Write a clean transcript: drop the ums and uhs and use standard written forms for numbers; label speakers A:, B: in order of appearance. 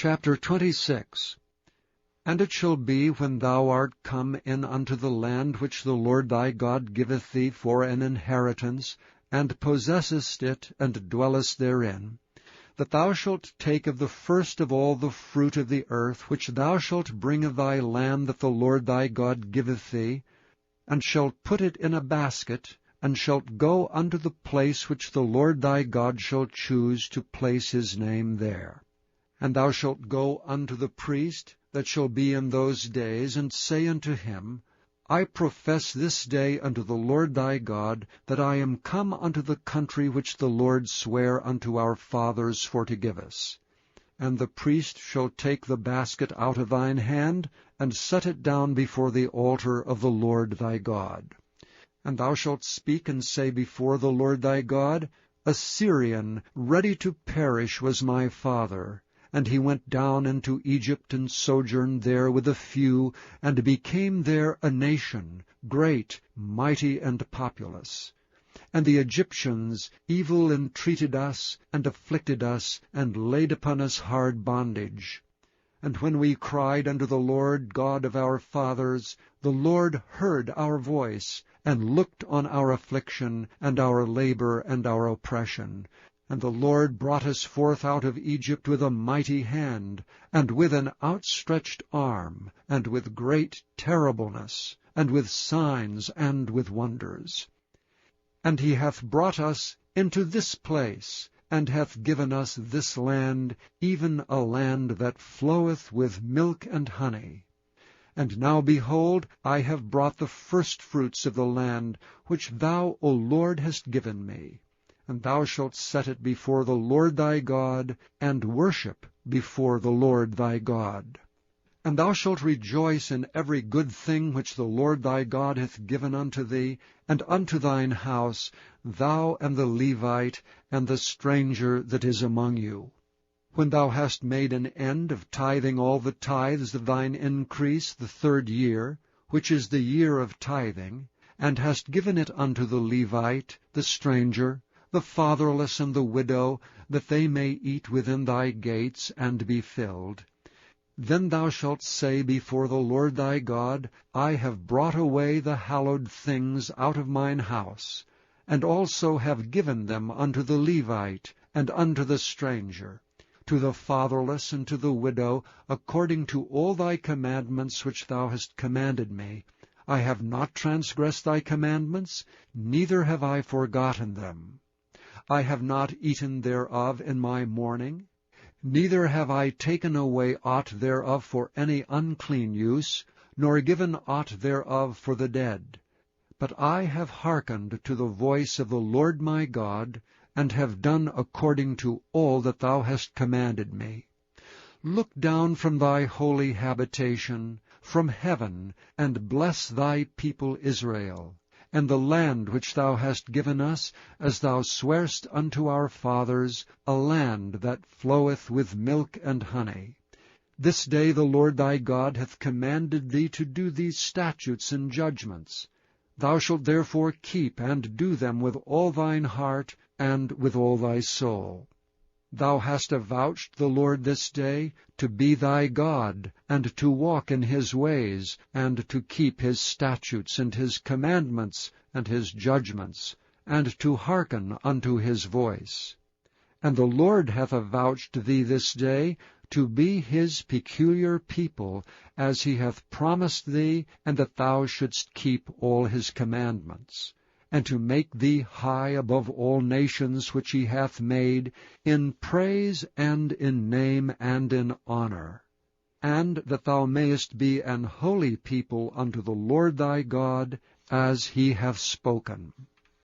A: Chapter 26. And it shall be, when thou art come in unto the land which the Lord thy God giveth thee for an inheritance, and possessest it, and dwellest therein, that thou shalt take of the first of all the fruit of the earth, which thou shalt bring of thy land that the Lord thy God giveth thee, and shalt put it in a basket, and shalt go unto the place which the Lord thy God shall choose to place his name there. And thou shalt go unto the priest that shall be in those days, and say unto him, I profess this day unto the Lord thy God, that I am come unto the country which the Lord sware unto our fathers for to give us. And the priest shall take the basket out of thine hand, and set it down before the altar of the Lord thy God. And thou shalt speak and say before the Lord thy God, A Syrian ready to perish was my father, and he went down into Egypt, and sojourned there with a few, and became there a nation, great, mighty, and populous. And the Egyptians evil entreated us, and afflicted us, and laid upon us hard bondage. And when we cried unto the Lord God of our fathers, the Lord heard our voice, and looked on our affliction, and our labor, and our oppression. And the Lord brought us forth out of Egypt with a mighty hand, and with an outstretched arm, and with great terribleness, and with signs, and with wonders. And he hath brought us into this place, and hath given us this land, even a land that floweth with milk and honey. And now, behold, I have brought the firstfruits of the land, which thou, O Lord, hast given me. And thou shalt set it before the Lord thy God, and worship before the Lord thy God. And thou shalt rejoice in every good thing which the Lord thy God hath given unto thee, and unto thine house, thou and the Levite, and the stranger that is among you. When thou hast made an end of tithing all the tithes of thine increase the 3rd year, which is the year of tithing, and hast given it unto the Levite, the stranger, the fatherless, and the widow, that they may eat within thy gates, and be filled, then thou shalt say before the Lord thy God, I have brought away the hallowed things out of mine house, and also have given them unto the Levite, and unto the stranger, to the fatherless, and to the widow, according to all thy commandments which thou hast commanded me. I have not transgressed thy commandments, neither have I forgotten them. I have not eaten thereof in my mourning, neither have I taken away aught thereof for any unclean use, nor given aught thereof for the dead. But I have hearkened to the voice of the Lord my God, and have done according to all that thou hast commanded me. Look down from thy holy habitation, from heaven, and bless thy people Israel, and the land which thou hast given us, as thou swarest unto our fathers, a land that floweth with milk and honey. This day the Lord thy God hath commanded thee to do these statutes and judgments. Thou shalt therefore keep and do them with all thine heart, and with all thy soul. Thou hast avouched the Lord this day to be thy God, and to walk in his ways, and to keep his statutes, and his commandments, and his judgments, and to hearken unto his voice. And the Lord hath avouched thee this day to be his peculiar people, as he hath promised thee, and that thou shouldst keep all his commandments, and to make thee high above all nations which he hath made, in praise, and in name, and in honor, and that thou mayest be an holy people unto the Lord thy God, as he hath spoken.